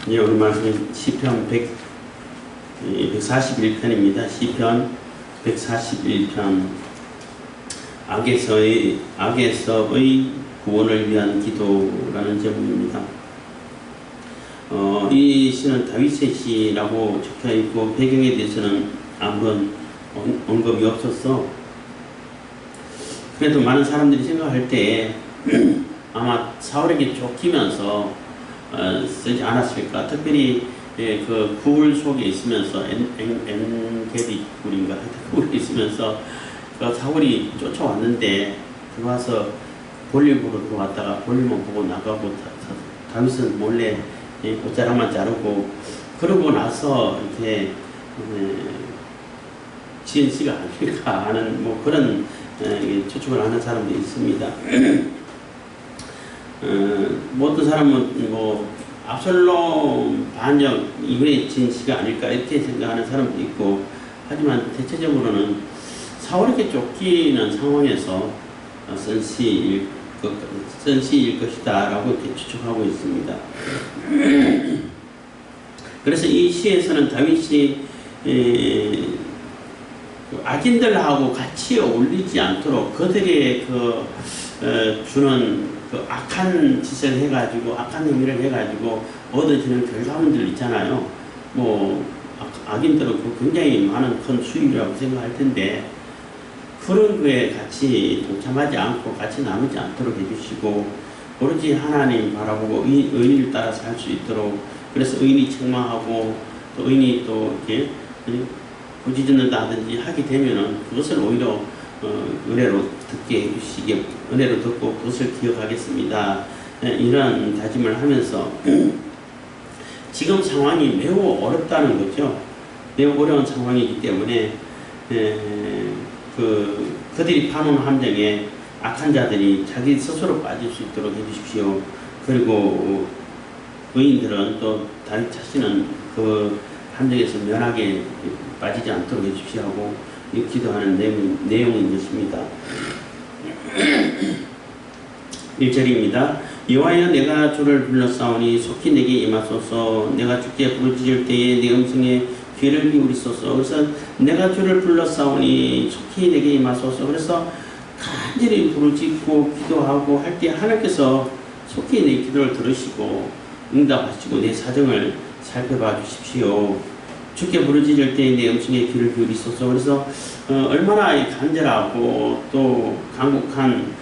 예, 오늘 말씀은 시편 141편입니다. 시편 141편 악에서의 구원을 위한 기도라는 제목입니다. 이 시는 다윗의 시라고 적혀 있고 배경에 대해서는 아무런 언급이 없었어. 그래도 많은 사람들이 생각할 때 아마 사울에게 쫓기면서 쓰지 않았을까. 특별히 그 굴 속에 있으면서 엔게디 굴인가 굴에 있으면서 그 사울이 쫓아왔는데 들어와서 볼일 보러 들어왔다가 볼일만 보고 나가고 다윗은 몰래 옷자락만 자르고 그러고 나서 이렇게 지은 씨가 아닐까 하는 뭐 그런 추측을 하는 사람도 있습니다. 어떤 사람은 뭐 압살롬 반역 이후에 지은 씨가 아닐까 이렇게 생각하는 사람도 있고, 하지만 대체적으로는 사울에게 쫓기는 상황에서 쓴 시일 것이다 라고 이렇게 추측하고 있습니다. 그래서 이 시에서는 다윗이 악인들하고 같이 어울리지 않도록 그들의 주는 그 악한 짓을 해가지고 악한 행위를 해가지고 얻어지는 결과물들 있잖아요. 뭐 악인들은 굉장히 많은 큰 수익이라고 생각할 텐데 그런 거에 같이 동참하지 않고 같이 나누지 않도록 해주시고, 오로지 하나님 바라보고 의인을 따라 살 수 있도록, 그래서 의인이 책망하고 또 의인이 또 이렇게 부지런다든지 하게 되면은 그것을 오히려 은혜로 듣게 해주시게, 은혜로 듣고 그것을 기억하겠습니다. 이런 다짐을 하면서 지금 상황이 매우 어렵다는 거죠. 매우 어려운 상황이기 때문에 그들이 파놓은 함정에 악한 자들이 자기 스스로 빠질 수 있도록 해주십시오. 그리고 의인들은 또 다윗 자신은 그 함정에서 면하게 빠지지 않도록 해주십시오 하고 기도하는 내용인 것입니다. 1절입니다. 여호와여, 내가 주를 불렀사오니 속히 내게 임하소서. 내가 주께 부르짖을 때에 내 음성에 귀를 기울이소서. 그래서 내가 주를 불렀사오니 속히 내게 임하소서. 그래서 간절히 부르짖고 기도하고 할 때 하나님께서 속히 내 기도를 들으시고 응답하시고 내 사정을 살펴봐 주십시오. 주께 부르짖을 때에 내 음성에 귀를 기울이소서. 그래서 얼마나 간절하고 또 간곡한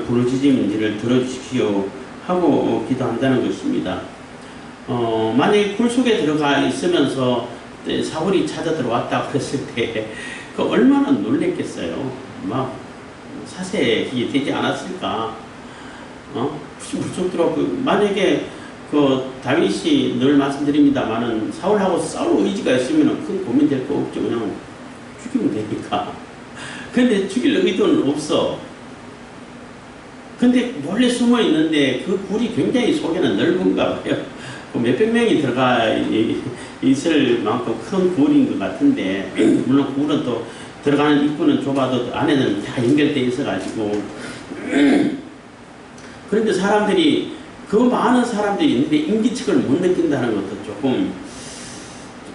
부르짖음인지를 들어주십시오 하고 기도한다는 것입니다. 만약에 굴 속에 들어가 있으면서 사울이 찾아 들어왔다고 했을 때 그 얼마나 놀랬겠어요. 막 사색이 되지 않았을까. 무슨 들어가고, 만약에 다윗이 늘 말씀드립니다만은 사울하고 싸울 의지가 있으면 큰 고민될 거 없죠. 그냥 죽이면 되니까. 근데 죽일 의도는 없어. 근데 몰래 숨어 있는데 그 굴이 굉장히 속에는 넓은가 봐요. 몇백 명이 들어가 있을 만큼 큰 굴인 것 같은데, 물론 굴은 또 들어가는 입구는 좁아도 안에는 다 연결되어 있어가지고 그런데 사람들이 그 많은 사람들이 있는데 인기척을 못 느낀다는 것도 조금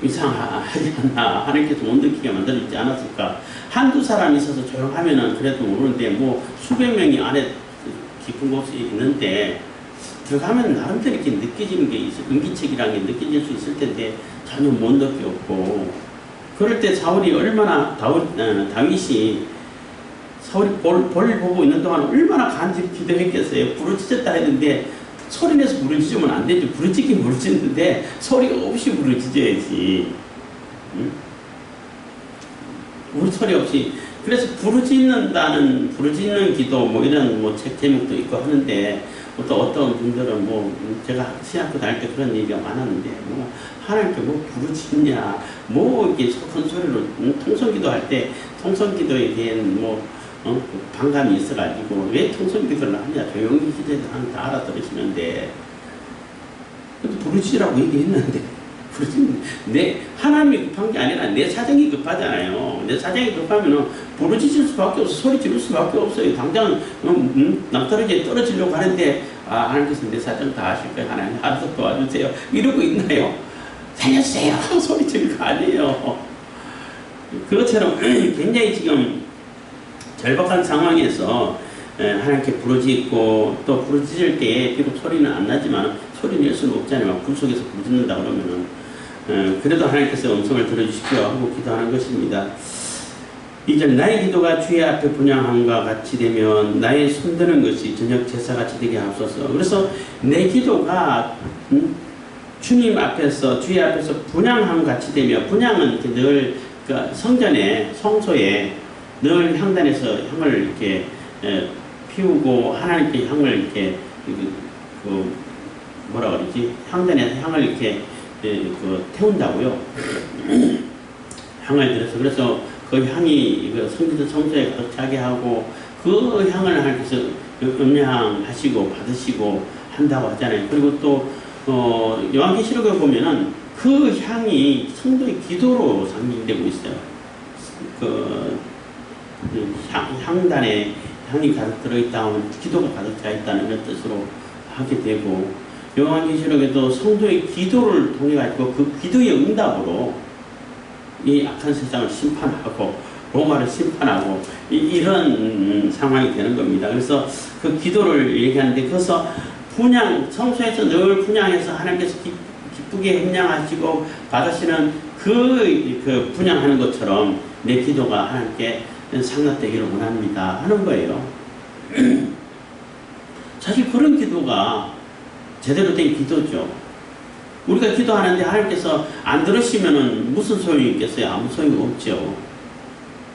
이상하지 않나. 하나님께서 못 느끼게 만들어지지 않았을까. 한두 사람이 있어서 조용하면은 그래도 모르는데 뭐 수백 명이 안에 깊은 곳에 있는데 들어가면 나름대로 이렇게 느껴지는 게 있어. 인기척이라는 게 느껴질 수 있을 텐데 전혀 못 느꼈고, 그럴 때 사울이 얼마나 다윗이 사울이 볼 보고 있는 동안 얼마나 간절히 기도했겠어요. 부르짖었다 했는데 소리내서 부르짖으면 안 되죠. 부르짖긴 부르짖는데 소리 없이 부르짖어야지. 우리 소리 없이. 그래서 부르짖는 기도 뭐 이런 뭐 책 제목도 있고 하는데, 또 어떤 분들은 뭐 제가 신학교 다닐 때 그런 얘기가 많았는데 뭐 하나님께 뭐 부르짖냐, 뭐 이렇게 큰 소리로 통성기도 할 때 통성기도에 대한 뭐 반감이 있어가지고 왜 통성기도를 하냐, 조용히 기도해도 다 알아들으시는데, 부르짖으라고 얘기했는데 부르짖는데 하나님이 급한 게 아니라 내 사정이 급하잖아요. 내 사정이 급하면은 부르짖을 수밖에 없어. 소리 지를 수밖에 없어요. 당장 낭떠러지에 떨어지려고 하는데 하나님께서 내 사정 다 하실 거예요. 하나님 알아서 도와주세요. 이러고 있나요? 살려주세요 소리 지를 거 아니에요. 그것처럼 굉장히 지금 절박한 상황에서 하나님께 부르짖고 또 부르짖을 때에 비록 소리는 안 나지만 소리 낼 수는 없잖아요. 불 속에서 부르짖는다 그러면은 그래도 하나님께서 음성을 들어주십시오 하고 기도하는 것입니다. 2절 나의 기도가 주의 앞에 분향함과 같이 되면 나의 손드는 것이 저녁 제사같이 되게 하옵소서. 그래서 내 기도가 주님 앞에서 주의 앞에서 분향함 같이 되며 분향은 늘 성전에 성소에 늘 향단에서 향을 이렇게 피우고 하나님께 향을 이렇게 뭐라 그러지 향단에서 향을 이렇게 태운다고요. 향을 들여서 그래서 그 향이 성전 성소에 가득 차게 하고 그 향을 하나님께서 음양하시고 받으시고 한다고 하잖아요. 그리고 또 요한계시록에 보면은 그 향이 성도의 기도로 상징되고 있어요. 향단에 향이 가득 들어있다 하면 기도가 가득 차 있다는 이런 뜻으로 하게 되고 요한계시록에도 성도의 기도를 통해 가지고 그 기도의 응답으로 이 악한 세상을 심판하고 로마를 심판하고 이런 상황이 되는 겁니다. 그래서 그 기도를 얘기하는데 그래서 분향 성소에서 늘 분향해서 하나님께서 기쁘게 협량하시고 받으시는 그 분향하는 것처럼 내 기도가 하나님께 상납되기를 원합니다 하는 거예요. 사실 그런 기도가 제대로 된 기도죠. 우리가 기도하는데 하나님께서 안 들으시면은 무슨 소용이 있겠어요? 아무 소용이 없죠.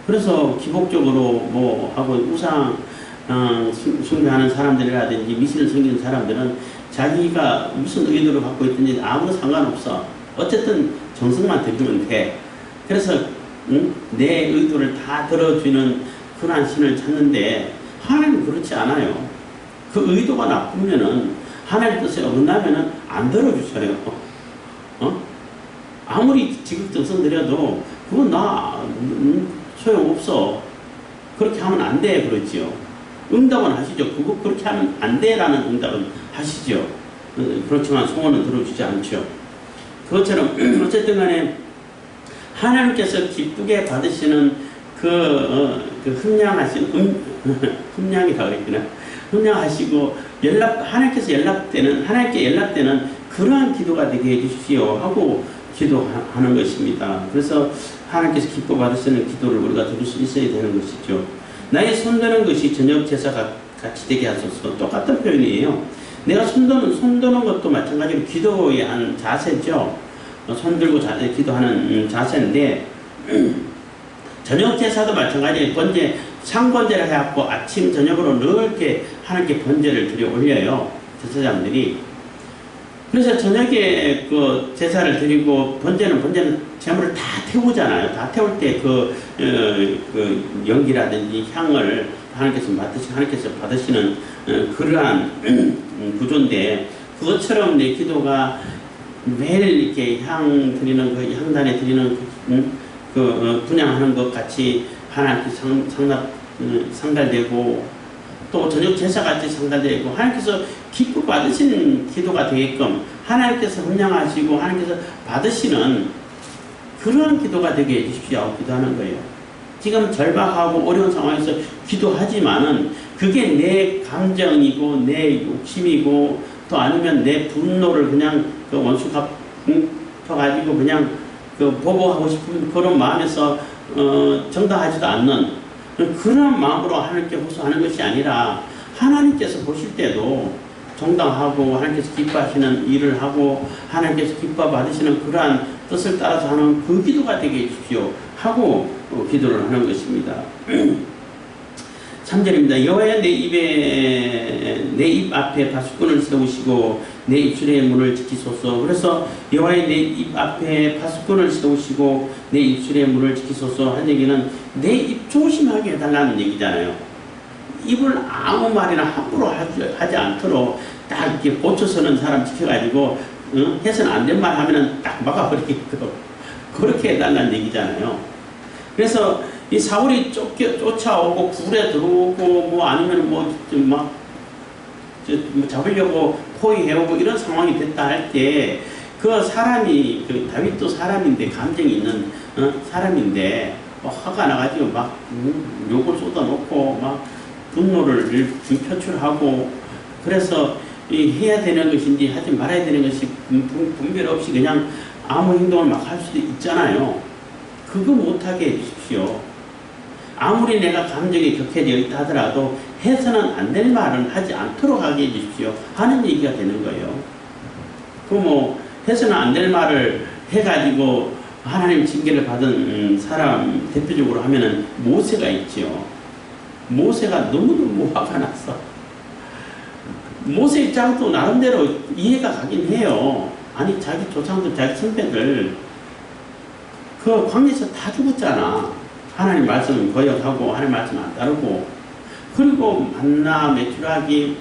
그래서 기복적으로 뭐 하고 우상 숭배하는 사람들이라든지 미신을 섬기는 사람들은 자기가 무슨 의도를 갖고 있든지 아무런 상관없어. 어쨌든 정성만 드리면 돼. 그래서 내 의도를 다 들어주는 그러한 신을 찾는데 하나님은 그렇지 않아요. 그 의도가 나쁘면은 하나님 뜻에 어긋나면은 안 들어주셔요. 아무리 지극정성 드려도 그건 나 소용없어. 그렇게 하면 안 돼 그러지요. 응답은 하시죠. 그거 그렇게 하면 안 돼라는 응답은 하시죠. 그렇지만 소원은 들어주지 않죠. 그것처럼 어쨌든 간에 하나님께서 기쁘게 받으시는 그 흠량하시는 흠량이라고 했구나. 흠량하시고 하나님께 연락되는 그러한 기도가 되게 해주십시오 하고 기도하는 것입니다. 그래서 하나님께서 기뻐 받으시는 기도를 우리가 들을 수 있어야 되는 것이죠. 나의 손드는 것이 저녁 제사가 같이 되게 하소서. 똑같은 표현이에요. 내가 손드는 것도 마찬가지로 기도의 한 자세죠. 손들고 기도하는 자세인데 저녁 제사도 마찬가지로 상번제를 해갖고 아침 저녁으로 넓게 하나님께 번제를 드려 올려요. 제사장들이. 그래서 저녁에 그 제사를 드리고 번제는 재물을 다 태우잖아요. 다 태울 때 그 연기라든지 향을 하나님께서 받으시는 그러한 구조인데 그것처럼 내 기도가 매일 이렇게 향 드리는 그 향단에 드리는 분향하는 것 같이 하나님께 상달되고 또 저녁 제사같이 상달되고 하나님께서 기뻐 받으시는 기도가 되게끔 하나님께서 분향하시고 하나님께서 받으시는 그런 기도가 되게 해주십시오 하고 기도하는 거예요. 지금 절박하고 어려운 상황에서 기도하지만은 그게 내 감정이고 내 욕심이고 또 아니면 내 분노를 그냥 그 원수 갚아가지고 그냥 보복하고 싶은 그런 마음에서 정당하지도 않는 그런 마음으로 하나님께 호소하는 것이 아니라 하나님께서 보실 때도 정당하고 하나님께서 기뻐하시는 일을 하고 하나님께서 기뻐 받으시는 그러한 뜻을 따라서 하는 그 기도가 되게 해주십시오 하고 기도를 하는 것입니다. 3절입니다. 여호와여 내 입 앞에 파수꾼을 세우시고 내 입술의 문을 지키소서. 그래서 여호와여 내 입 앞에 파수꾼을 세우시고 내 입술의 문을 지키소서 한 얘기는 내 입 조심하게 해달라는 얘기잖아요. 입을 아무 말이나 함부로 하지 않도록 딱 이렇게 고쳐서는 사람 지켜가지고 해서는 안 된 말 하면은 딱 막아버리게끔 그렇게 해달라는 얘기잖아요. 그래서 이 사울이 쫓아오고 굴에 들어오고 뭐 아니면 뭐 막 뭐 잡으려고 포위해오고 이런 상황이 됐다 할 때 그 사람이 그 다윗도 사람인데 감정이 있는 사람인데 화가 나가지고 막 욕을 쏟아놓고 막 분노를 표출하고 그래서 해야 되는 것인지 하지 말아야 되는 것이 분별 없이 그냥 아무 행동을 막 할 수도 있잖아요. 그거 못하게 해주십시오. 아무리 내가 감정이 격해져 있다 하더라도 해서는 안 될 말은 하지 않도록 하게 해주십시오 하는 얘기가 되는 거예요. 그 뭐 해서는 안 될 말을 해가지고 하나님 징계를 받은 사람 대표적으로 하면은 모세가 있죠. 모세가 너무너무 화가 났어. 모세 입장도 나름대로 이해가 가긴 해요. 아니 자기 조상들 자기 선배들 그 광야에서 다 죽었잖아. 하나님 말씀 거역하고 하나님 말씀 안 따르고 그리고 만나 메추라기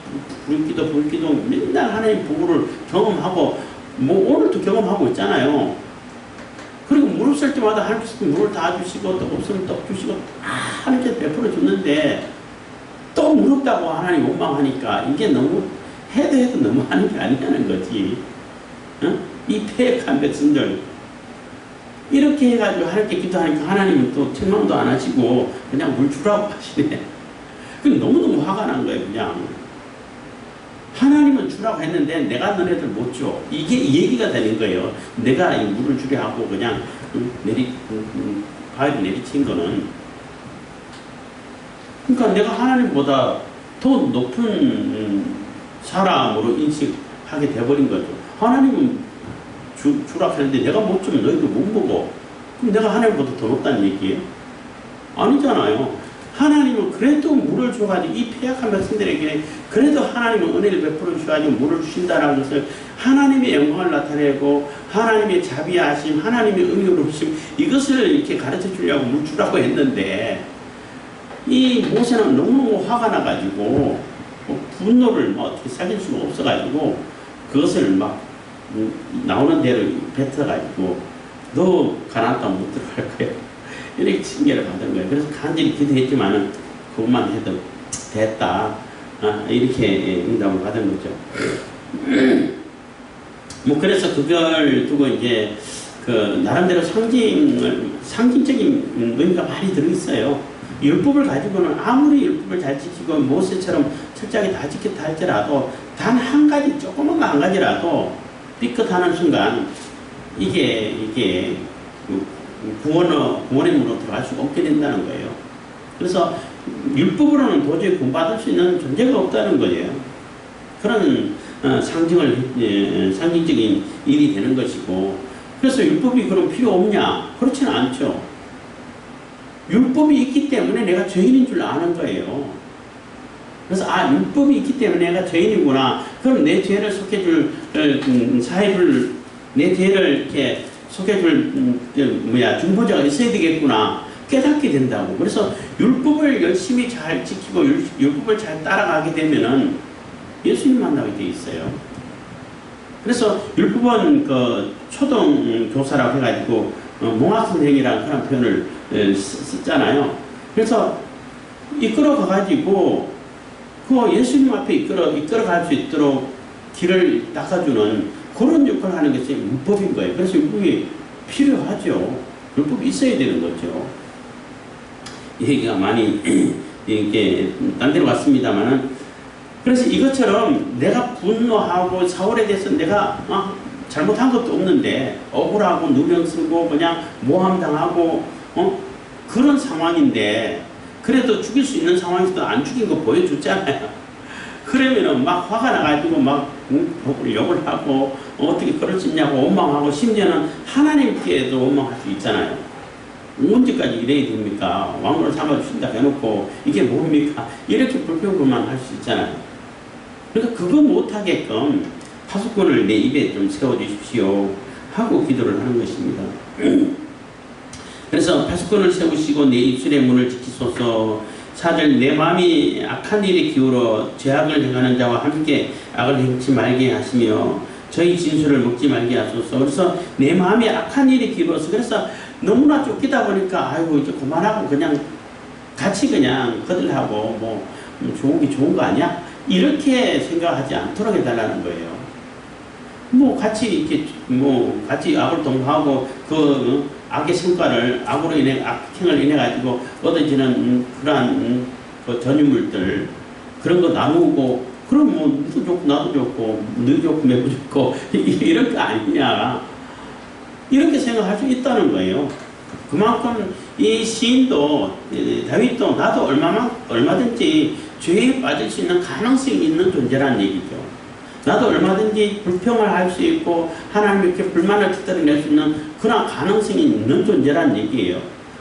불기도 맨날 하나님 보고를 경험하고 뭐 오늘도 경험하고 있잖아요. 그리고 무릎 쓸 때마다 하나님께서 물을 다 주시고 떡 없으면 떡 주시고 다 하나님께서 베풀어 줬는데 또 무릎다고 하나님 원망하니까 이게 너무 해도 너무 하는 게 아니냐는 거지. 이 패역한 백성들 이렇게 해가지고 하나님께 기도하니까 하나님은 또 책망도 안 하시고 그냥 물 주라고 하시네. 너무너무 화가 난 거예요. 그냥 하나님은 주라고 했는데 내가 너네들 못 줘. 이게 얘기가 되는 거예요. 내가 이 물을 주려 하고 그냥 과일을 내리친 거는 그러니까 내가 하나님보다 더 높은 사람으로 인식하게 돼버린 거죠. 하나님은 주라고 했는데 내가 못 주면 너희들 못 먹어. 그럼 내가 하나님보다 더 높다는 얘기예요? 아니잖아요. 하나님은 그래도 물을 줘가지고 이 폐역한 백성들에게 그래도 하나님은 은혜를 베풀어 주셔가지고 물을 주신다라는 것을 하나님의 영광을 나타내고 하나님의 자비하심, 하나님의 은혜로우심 이것을 이렇게 가르쳐 주려고 물 주라고 했는데 이 모세는 너무너무 화가 나가지고 분노를 어떻게 살릴 수가 없어가지고 그것을 막 나오는 대로 뱉어가지고 너 가나안 못 들어갈 거야. 이렇게 징계를 받은 거예요. 그래서 간절히 기도했지만은 그것만 해도 됐다. 이렇게 응답을 받은 거죠. 뭐 그래서 그걸 두고 이제 그 나름대로 상징적인 의미가 많이 들어있어요. 율법을 가지고는 아무리 율법을 잘 지키고 모세처럼 철저하게 다 지켰다 할지라도 단 한 가지 조그만 한 가지라도 삐끗하는 순간 이게 구원의 문으로 들어갈 수가 없게 된다는 거예요. 그래서 율법으로는 도저히 구원받을 수 있는 존재가 없다는 거예요. 그런 상징적인 일이 되는 것이고 그래서 율법이 그럼 필요 없냐? 그렇지는 않죠. 율법이 있기 때문에 내가 죄인인 줄 아는 거예요. 그래서 율법이 있기 때문에 내가 죄인이구나. 그럼 내 죄를 속해줄 사회를 내 죄를 이렇게 속해줄 중보자가 있어야 되겠구나 깨닫게 된다고. 그래서 율법을 열심히 잘 지키고 율법을 잘 따라가게 되면은 예수님 만나게 돼 있어요. 그래서 율법은 그 초등 교사라고 해가지고 몽학선생이라는 그런 표현을 썼잖아요. 그래서 이끌어 가가지고 그 예수님 앞에 이끌어갈 수 있도록 길을 닦아주는 그런 역할을 하는 것이 율법인 거예요. 그래서 율법이 필요하죠. 율법이 있어야 되는 거죠. 얘기가 많이 이게 딴 데로 갔습니다만은 그래서 이것처럼 내가 분노하고 사울에 대해서 내가 잘못한 것도 없는데 억울하고 누명 쓰고 그냥 모함당하고 그런 상황인데 그래도 죽일 수 있는 상황에서도 안 죽인 거 보여줬잖아요. 그러면은 막 화가 나가지고 막 욕을 하고 어떻게 그럴 수 있냐고 원망하고 심지어는 하나님께도 원망할 수 있잖아요. 언제까지 이래야 됩니까? 왕으로 삼아주신다 해놓고 이게 뭡니까? 이렇게 불평불만 할 수 있잖아요. 그러니까 그거 못하게끔 파수꾼을 내 입에 좀 세워주십시오 하고 기도를 하는 것입니다. 그래서 파수꾼을 세우시고 내 입술의 문을 지키소서. 4절 내 마음이 악한 일에 기울어 죄악을 행하는 자와 함께 악을 행치 말게 하시며 저희 진술을 먹지 말게 하소서. 그래서 내 마음이 악한 일에 기울어서 그래서 너무나 쫓기다 보니까 아이고 이제 그만하고 그냥 같이 그냥 거들하고 뭐 좋은 게 좋은 거 아니야? 이렇게 생각하지 않도록 해달라는 거예요. 뭐 같이 이렇게 뭐 같이 악을 동거하고 그 악의 성과를 악으로 인해 악행을 인해 가지고 얻어지는 그러한 그 전유물들 그런 거 나누고 그럼 뭐 너도 좋고 나도 좋고 너 좋고 매도 좋고 이런 거 아니냐 이렇게 생각할 수 있다는 거예요. 그만큼 이 시인도 다윗도 나도 얼마든지 죄에 빠질 수 있는 가능성이 있는 존재라는 얘기죠. 나도 얼마든지 불평을 할 수 있고 하나님께 불만을 터뜨려낼 수 있는 그런 가능성이 있는 존재라는 얘기예요.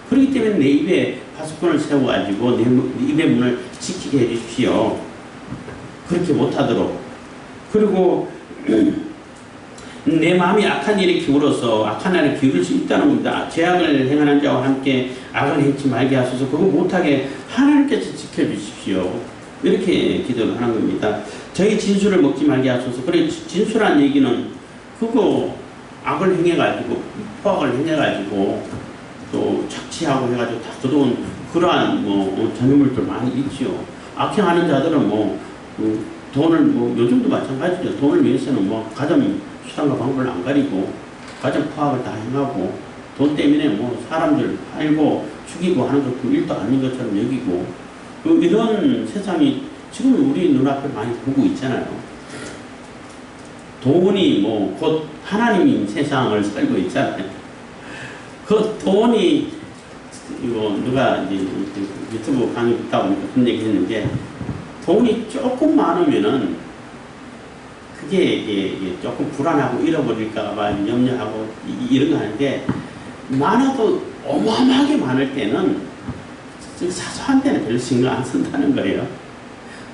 그렇기 때문에 내 입에 파수꾼을 세워가지고 내 입의 문을 지키게 해주십시오. 그렇게 못하도록. 그리고 내 마음이 악한 일에 기울어서 악한 일에 기울일 수 있다는 겁니다. 죄악을 행하는 자와 함께 악을 행치 말게 하소서. 그거 못하게 하나님께서 지켜주십시오. 이렇게 기도를 하는 겁니다. 저희 진술을 먹지 말게 하소서. 그래 진술한 얘기는 그거 악을 행해가지고 포악을 행해가지고 또 착취하고 해가지고 다 거둬온 그러한 뭐 전유물들 많이 있죠. 악행하는 자들은 뭐 돈을 뭐 요즘도 마찬가지죠. 돈을 위해서는 뭐 가장 수단과 방법을 안 가리고 가장 포악을 다 행하고 돈 때문에 뭐 사람들 팔고 죽이고 하는 것도 일도 아닌 것처럼 여기고 이런 세상이 지금 우리 눈앞에 많이 보고 있잖아요. 돈이 뭐 곧 하나님인 세상을 살고 있잖아요. 그 돈이 이거 누가 이제 유튜브 강의 듣다 보니까 그런 얘기 했는데 돈이 조금 많으면은 그게 이게 조금 불안하고 잃어버릴까 봐 염려하고 이런 거 하는데 많아도 어마어마하게 많을 때는 사소한 데는 별 신경 안 쓴다는 거예요.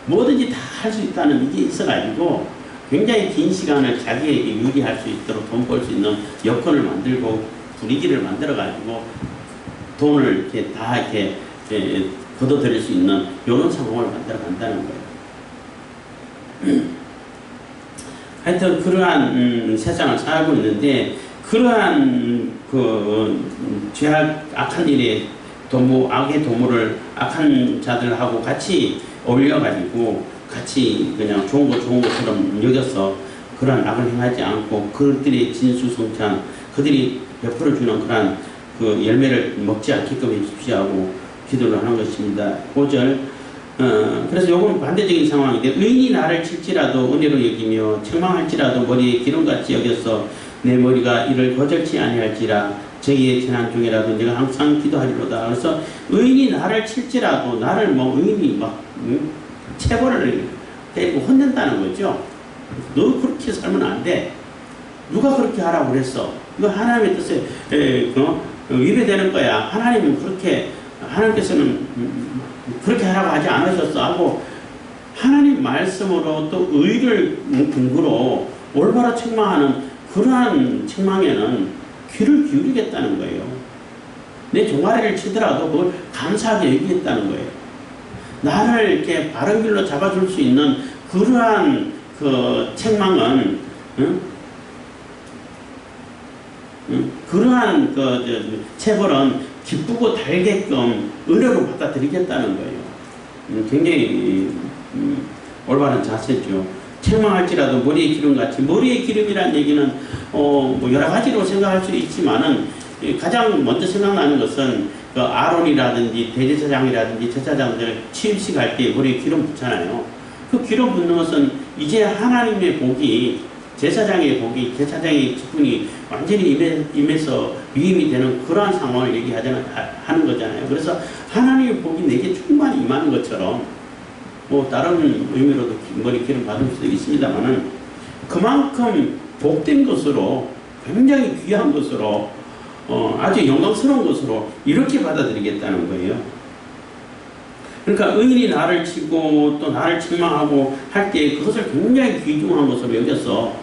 뭐든지 다 할 수 있다는 이게 있어가지고 굉장히 긴 시간을 자기에게 유리할 수 있도록 돈 벌 수 있는 여건을 만들고 분위기를 만들어가지고 돈을 이렇게 다 이렇게 걷어들일 수 있는 이런 상황을 만들어 간다는 거예요. 하여튼 그러한 세상을 살고 있는데 그러한 죄악 악한 일에 악의 도모를 악한 자들하고 같이 어울려가지고 같이 그냥 좋은 것처럼 여겨서 그런 악을 행하지 않고 그들의 진수성찬 그들이 베풀어주는 그런 그 열매를 먹지 않게끔 해주십시오 하고 기도를 하는 것입니다. 5절 그래서 요건 반대적인 상황인데 의인이 나를 칠지라도 은혜로 여기며 책망할지라도 머리에 기름같이 여겨서 내 머리가 이를 거절치 아니할지라 저희의 재난 중이라도 내가 항상 기도하리로다. 그래서 의인이 나를 칠지라도 나를 뭐 의인이 막 체벌을 때리고 혼낸다는 거죠. 너 그렇게 살면 안 돼. 누가 그렇게 하라고 그랬어. 이거 하나님의 뜻에 위배되는 거야. 하나님께서는 그렇게 하라고 하지 않으셨어 하고 하나님 말씀으로 또 의를 근거로 올바로 책망하는 그러한 책망에는 귀를 기울이겠다는 거예요. 내 종아리를 치더라도 그걸 감사하게 여기겠다는 거예요. 나를 이렇게 바른 길로 잡아줄 수 있는 그러한 그 책망은 그러한 체벌은 기쁘고 달게끔 은혜로 받아들이겠다는 거예요. 굉장히 올바른 자세죠. 책망할지라도 머리의 기름같이 머리의 기름이라는 얘기는 뭐 여러 가지로 생각할 수 있지만은 가장 먼저 생각나는 것은 그 아론이라든지 대제사장이라든지 제사장들 취임식 할 때 머리에 기름 붓잖아요. 그 기름 붓는 것은 이제 하나님의 복이 제사장의 복이 제사장의 직분이 완전히 임해서 위임이 되는 그러한 상황을 하는 거잖아요. 그래서 하나님의 복이 내게 충만히 임하는 것처럼 뭐 다른 의미로도 머리 기름 받을 수도 있습니다만은 그만큼 복된 것으로 굉장히 귀한 것으로 아주 영광스러운 것으로 이렇게 받아들이겠다는 거예요. 그러니까 의인이 나를 치고 또 나를 책망하고 할 때 그것을 굉장히 귀중한 것으로 여겨서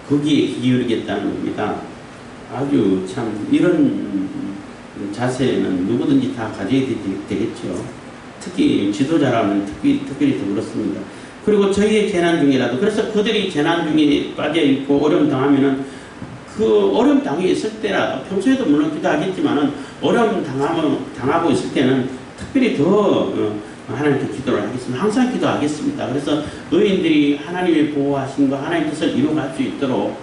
거기에 기울이겠다는 겁니다. 아주 참 이런 자세는 누구든지 다 가져야 되겠죠. 특히 지도자라면 특별히 더 그렇습니다. 그리고 저희의 재난 중이라도 그래서 그들이 재난 중에 빠져 있고 어려움 당하면은 그 어려움 당해 있을 때라도 평소에도 물론 기도하겠지만은 어려움 당하고 있을 때는 특별히 더 하나님께 기도를 하겠습니다. 항상 기도하겠습니다. 그래서 의인들이 하나님의 보호하신 거 하나님 뜻을 이루어갈 수 있도록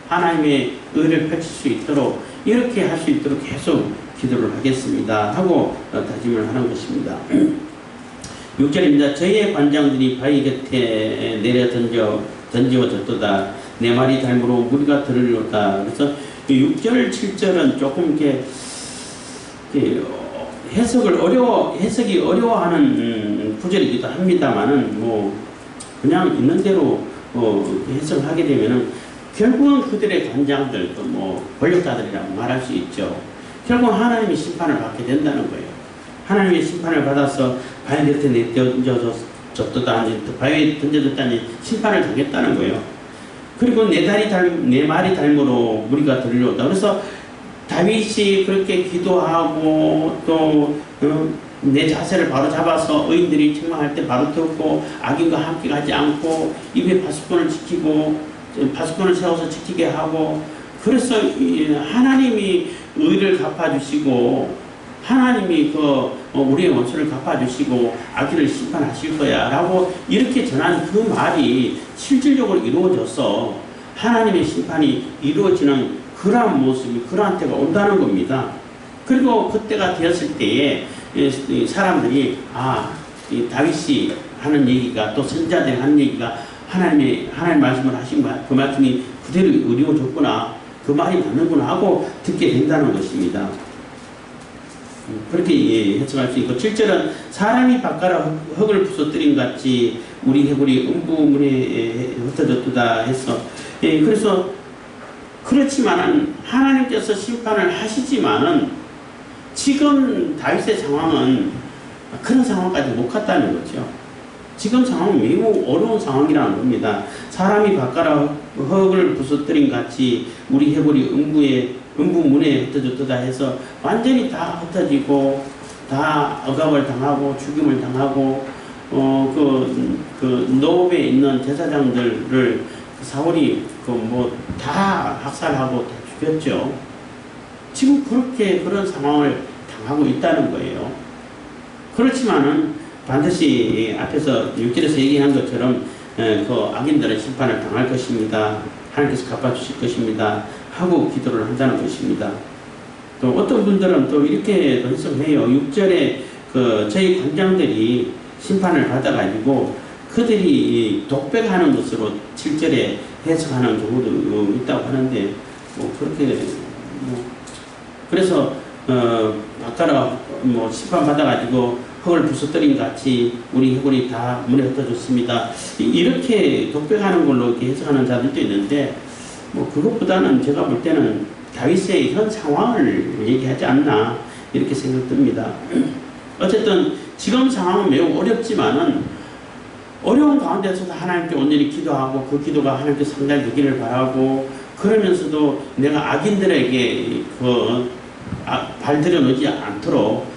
하나님의 의를 펼칠 수 있도록 이렇게 할 수 있도록 계속 기도를 하겠습니다 하고 다짐을 하는 것입니다. 6절입니다. 저희의 관장들이 바위 곁에 내려 던지어졌도다. 내 말이 닮으로 무리가 들으려다. 그래서 6절, 7절은 조금 이렇게 해석이 어려워하는 구절이기도 합니다만은 뭐 그냥 있는 대로 해석을 하게 되면은 결국은 그들의 관장들 또 뭐 권력자들이라고 말할 수 있죠. 결국 하나님의 심판을 받게 된다는 거예요. 하나님의 심판을 받아서 바위 곁에 내던져졌다니 바위에 던져졌다니 심판을 당했다는 거예요. 그리고 내 말이 닮으로 무리가 들려온다. 그래서 다윗이 그렇게 기도하고 또 내 자세를 바로 잡아서 의인들이 책망할 때 바로 듣고 악인과 함께 가지 않고 입에 파수꾼을 세워서 지키게 하고 그래서 하나님이 의를 갚아주시고 하나님이 우리의 원수를 갚아주시고 악인을 심판하실 거야 라고 이렇게 전한 그 말이 실질적으로 이루어져서 하나님의 심판이 이루어지는 그러한 모습이 그러한 때가 온다는 겁니다. 그리고 그때가 되었을 때에 사람들이 다윗이 하는 얘기가 또 선자들이 하는 얘기가 하나님 말씀을 하신 그 말씀이 그대로 이루어졌구나 그 말이 맞는구나 하고 듣게 된다는 것입니다. 그렇게 해석할 수 있고 7절은 사람이 바깥으로 흙을 부서뜨린 같이 우리 해골이 음부문에 흩어졌다 해서 그래서 그렇지만은 하나님께서 심판을 하시지만은 지금 다윗의 상황은 그런 상황까지 못 갔다는 거죠. 지금 상황은 매우 어려운 상황이라는 겁니다. 사람이 바깥으로 흙을 부서뜨린 같이 우리 해골이 음부문에 흩어졌다 해서 완전히 다 흩어지고 다 억압을 당하고 죽임을 당하고 그 노업에 있는 제사장들을 사울이 다 학살하고 다 죽였죠. 지금 그런 상황을 당하고 있다는 거예요. 그렇지만은 반드시 앞에서 6절에서 얘기한 것처럼 그 악인들은 심판을 당할 것입니다. 하나님께서 갚아주실 것입니다. 하고 기도를 한다는 것입니다. 또 어떤 분들은 또 이렇게 해석해요. 6절에 저희 관장들이 심판을 받아가지고 그들이 독백하는 것으로 7절에 해석하는 경우도 있다고 하는데 그렇게 그래서 바깥으로 심판 받아가지고 흙을 부서뜨린 같이 우리 해골이 다 문에 흩어졌습니다. 이렇게 독백하는 걸로 이렇게 해석하는 자들도 있는데 그것보다는 제가 볼 때는 다윗의 현 상황을 얘기하지 않나 이렇게 생각됩니다. 어쨌든 지금 상황은 매우 어렵지만은 어려운 가운데서도 하나님께 온전히 기도하고 그 기도가 하나님께 상달되기를 바라고 그러면서도 내가 악인들에게 발들여 놓지 않도록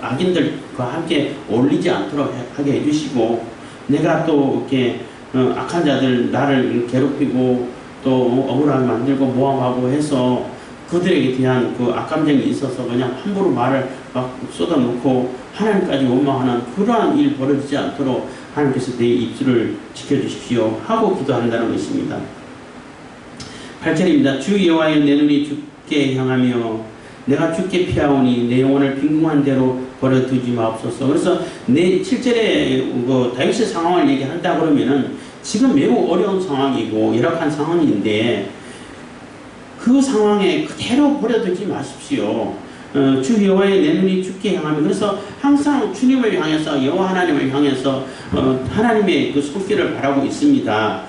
악인들과 함께 어울리지 않도록 하게 해주시고 내가 또 이렇게 악한 자들 나를 괴롭히고 또 억울하게 만들고 모함하고 해서 그들에게 대한 그 악감정이 있어서 그냥 함부로 말을 막 쏟아놓고 하나님까지 원망하는 그러한 일 벌어지지 않도록 하나님께서 내 입술을 지켜주십시오 하고 기도한다는 것입니다. 8절입니다. 주 여호와여 내 눈이 주께 향하며 내가 주께 피하오니 내 영혼을 빈궁한 대로 버려두지 마옵소서. 그래서 7절에 다윗의 상황을 얘기한다 그러면은 지금 매우 어려운 상황이고 열악한 상황인데 그 상황에 그대로 버려두지 마십시오. 주 여호와의 내 눈이 주께 향하며 그래서 항상 주님을 향해서 여호와 하나님을 향해서 하나님의 그 손길을 바라고 있습니다.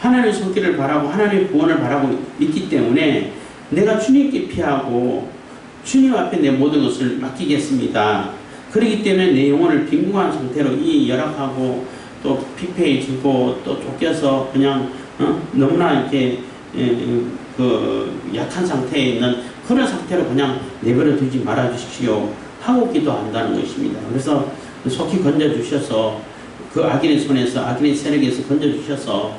하나님의 손길을 바라고 하나님의 구원을 바라고 있기 때문에 내가 주님께 피하고 주님 앞에 내 모든 것을 맡기겠습니다. 그렇기 때문에 내 영혼을 빈궁한 상태로 이 열악하고 또 피폐해지고 또 쫓겨서 그냥 너무나 이렇게 약한 상태에 있는 그런 상태로 그냥 내버려 두지 말아 주십시오 하고 기도한다는 것입니다. 그래서 속히 건져 주셔서 그 악인의 손에서 악인의 세력에서 건져 주셔서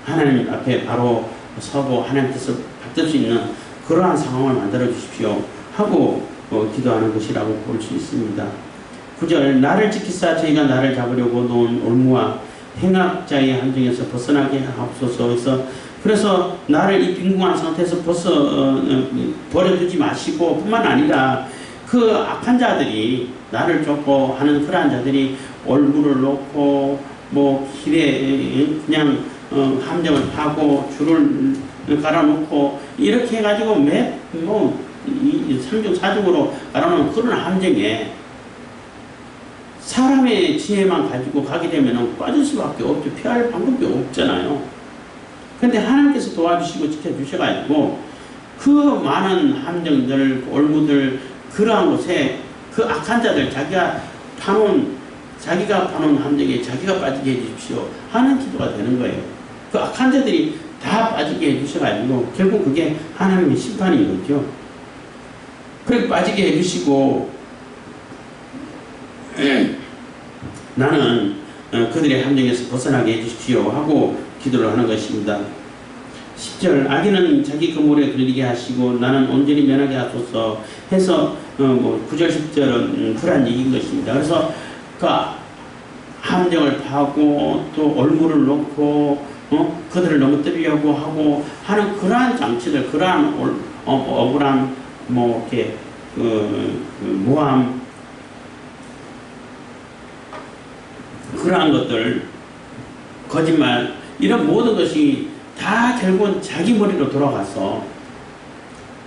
하나님 앞에 바로 서고 하나님께서 받을 수 있는 그러한 상황을 만들어 주십시오 하고 기도하는 것이라고 볼 수 있습니다. 9절 나를 지키사 저희가 나를 잡으려고 놓은 올무와 행악자의 함정에서 벗어나게 하옵소서. 그래서 나를 이 빈궁한 상태에서 버려두지 마시고 뿐만 아니라 그 악한 자들이 나를 쫓고 하는 그러한 자들이 올무를 놓고 길에 그냥 함정을 파고 줄을 갈아놓고 이렇게 해가지고 이 3중 4중으로 갈아놓은 그런 함정에 사람의 지혜만 가지고 가게 되면 빠질 수밖에 없죠. 피할 방법이 없잖아요. 근데 하나님께서 도와주시고 지켜주셔가지고 그 많은 함정들, 올무들, 그러한 곳에 그 악한 자들, 자기가 파놓은 함정에 자기가 빠지게 해주십시오 하는 기도가 되는 거예요. 그 악한 자들이 다 빠지게 해주셔가지고 결국 그게 하나님의 심판인 거죠. 그렇게 빠지게 해주시고 나는 그들의 함정에서 벗어나게 해주십시오 하고 기도를 하는 것입니다. 10절 악인은 자기 그물에 걸리게 하시고 나는 온전히 면하게 하소서 해서 9절 10절은 그러한 얘기인 것입니다. 그래서 그 함정을 파고 또 올무를 놓고 그들을 넘어뜨리려고 하고 하는 그러한 장치들, 그러한 억울한 이렇게 모함, 그러한 것들, 거짓말, 이런 모든 것이 다 결국은 자기 머리로 돌아가서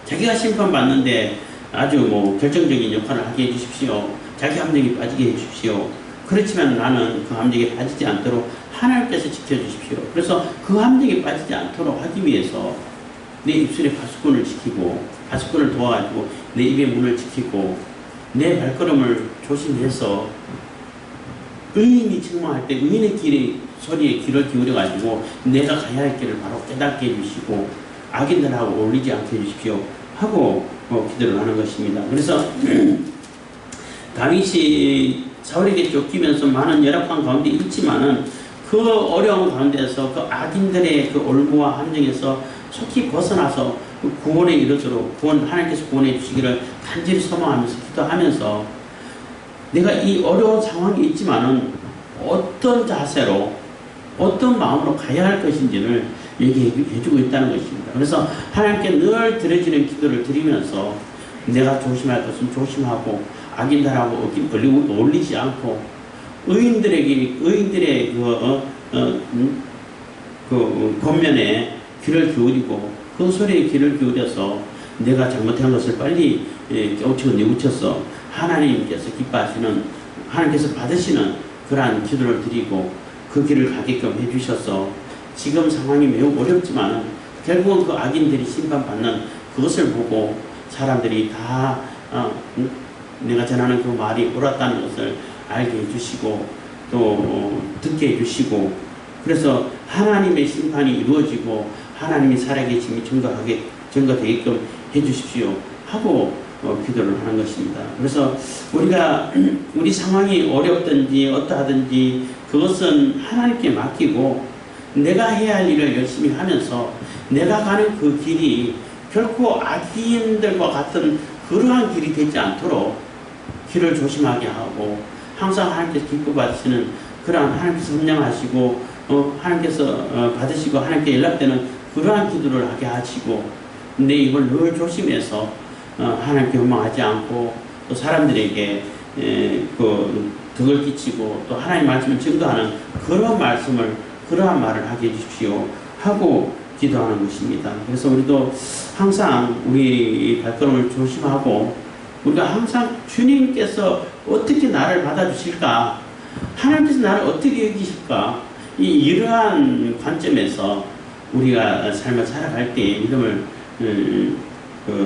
자기가 심판받는데 아주 결정적인 역할을 하게 해주십시오. 자기 함정에 빠지게 해주십시오. 그렇지만 나는 그 함정에 빠지지 않도록 하나님께서 지켜주십시오. 그래서 그 함정에 빠지지 않도록 하기 위해서 내 입술에 파수꾼을 지키고 파수꾼을 도와가지고 내 입의 문을 지키고 내 발걸음을 조심해서 의인이 책망할 때 의인의 소리에 귀를 기울여가지고 내가 가야 할 길을 바로 깨닫게 해주시고 악인들하고 어울리지 않게 해주십시오 하고 기도를 하는 것입니다. 그래서 다윗이 사울에게 쫓기면서 많은 열악한 가운데 있지만은 그 어려운 가운데서 그 악인들의 그 올무와 함정에서 속히 벗어나서 구원에 이르도록 하나님께서 구원해 주시기를 간절히 소망하면서 기도하면서 내가 이 어려운 상황이 있지만은 어떤 자세로 어떤 마음으로 가야 할 것인지를 얘기해 주고 있다는 것입니다. 그래서 하나님께 늘 드려지는 기도를 드리면서 내가 조심할 것은 조심하고 악인들하고 어울리지 않고 의인들의 그 권면에 귀를 기울이고 그 소리에 귀를 기울여서 내가 잘못한 것을 빨리 깨우치고 뉘우쳐서 하나님께서 기뻐하시는, 하나님께서 받으시는 그러한 기도를 드리고 그 길을 가게끔 해주셔서 지금 상황이 매우 어렵지만 결국은 그 악인들이 심판받는 그것을 보고 사람들이 다 내가 전하는 그 말이 옳았다는 것을 알게 해주시고 또 듣게 해주시고 그래서 하나님의 심판이 이루어지고 하나님이 살아계심이 증거되게끔 해주십시오 하고 기도를 하는 것입니다. 그래서 우리 상황이 어렵든지 어떠하든지 그것은 하나님께 맡기고 내가 해야 할 일을 열심히 하면서 내가 가는 그 길이 결코 악인들과 같은 그러한 길이 되지 않도록 길을 조심하게 하고 항상 하나님께서 기뻐 받으시는 그러한 하나님께서 헌정하시고 하나님께서 받으시고 하나님께 연락되는 그러한 기도를 하게 하시고 내 입을 늘 조심해서 하나님께 원망하지 않고 또 사람들에게 덕을 끼치고 또 하나님의 말씀을 증거하는 그러한 말을 하게 해주십시오 하고 기도하는 것입니다. 그래서 우리도 항상 우리 발걸음을 조심하고 우리가 항상 주님께서 어떻게 나를 받아주실까, 하나님께서 나를 어떻게 여기실까, 이러한 관점에서 우리가 삶을 살아갈 때에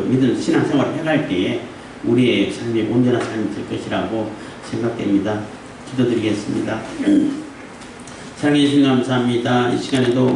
믿음 신앙생활을 해갈 때에 우리의 삶이 온전한 삶이 될 것이라고 생각됩니다. 기도드리겠습니다. 사랑해 주님 감사합니다. 이 시간에도